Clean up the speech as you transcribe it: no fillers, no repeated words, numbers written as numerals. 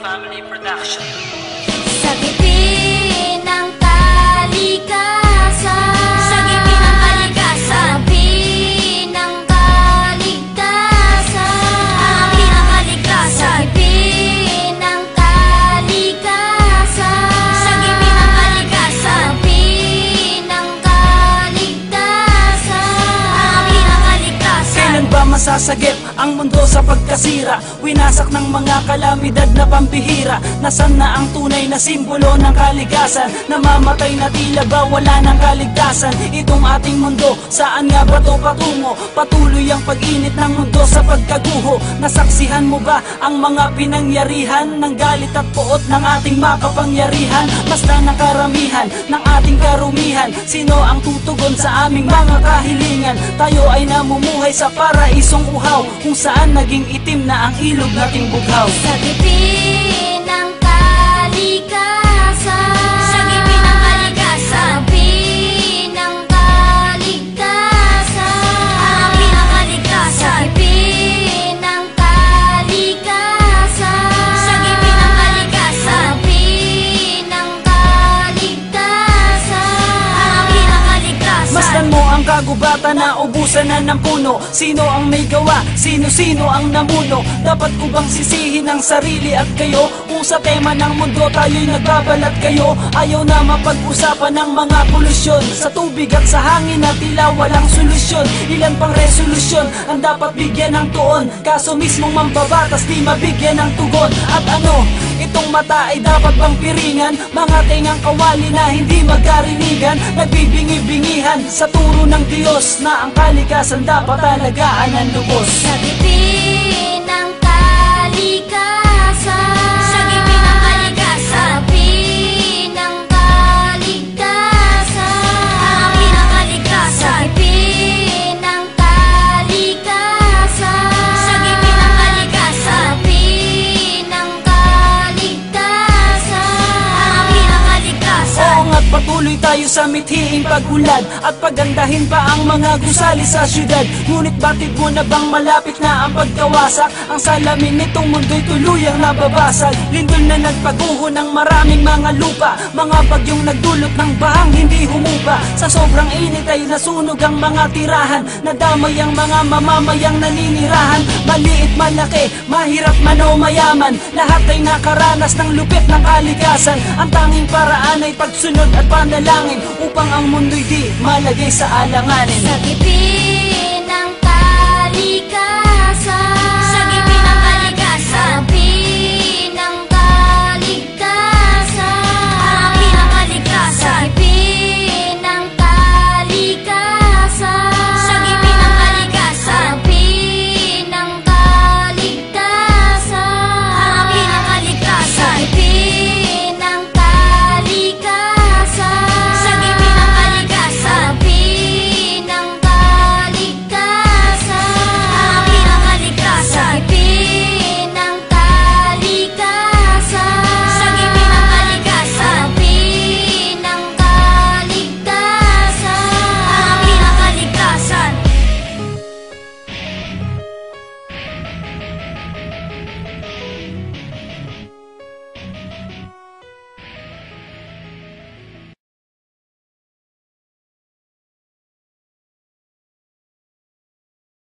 Family Production. Sa gitna ng kalikasan, sa gitna ng kalikasan, ng kaligtasan, ang pinakaligtasan, sa gitna ng kalikasan, sa gitna ng kalikasan, ng kaligtasan, ang pinakaligtasan. Kailan ba masasagip ang mundo sa pagkasira? Winasak ng mga kalamidad na pambihira. Nasaan na ang tunay na simbolo ng kaligasan? Namamatay na tila ba wala ng kaligtasan? Itong ating mundo, saan nga ba to patungo? Patuloy ang pag-init ng mundo sa pagkaguho. Nasaksihan mo ba ang mga pinangyarihan ng galit at puot ng ating makapangyarihan? Basta ng karamihan ng ating karumihan, sino ang tutugon sa aming mga kahilingan? Tayo ay namumuhay sa paraisong uhaw, kung saan naging itim na ang ilog nating bughaw. Sa gitna ng kalikasan, sa gitna ng kalikasan, ng kaligtasan, ang pinakaligtasan, sa gitna ng kalikasan, sa gitna ng kalikasan, ng kaligtasan, ang pinakaligtasan. Masdan mo ang kagubatan na ubusan na ng puno. Sino ang may gawa? Sino-sino ang namuno? Dapat ko bang sisihin ang sarili at kayo? Kung sa tema ng mundo tayo'y nagbabalat kayo, ayaw na mapag-usapan ng mga polusyon sa tubig at sa hangin na tila walang solusyon. Ilan pang resolusyon ang dapat bigyan ng tuon, kaso mismong mambabatas di mabigyan ng tugon. At ano, itong mata ay dapat bang piringan? Mga tengang kawali na hindi magkarinigan, nagbibingi-bingihan sa turo ng Diyos na ang kalikasan dapat alagaan ng lubos. Sa gitna ng kalikasan, sa gitna ng kalikasan, ng kaligtasan, ang pinakaligtasan, sa gitna ng kalikasan, sa gitna ng kalikasan, ng kaligtasan, ang pinakaligtasan. Oo nga't patuloy tayo sa mithiing pag-unlad at pagandahin pa ang mga gusali sa syudad. Ngunit batid mo na bang malapit na ang pagkawasak? Ang salamin nitong mundo'y tuluyang nababasag. Lindol na nagpaguho ng maraming mga lupa, mga bagyong nagdulot ng bahang hindi humupa. Sa sobrang init ay nasunog ang mga tirahan, nadamay ang mga mamamayang naninirahan. Maliit, malaki, mahirap man o mayaman, lahat ay nakaranas ng lupit ng kalikasan. Ang tanging paraan ay pagsunod at panalangin upang ang mundo'y di malagay sa alanganin. Sa gitna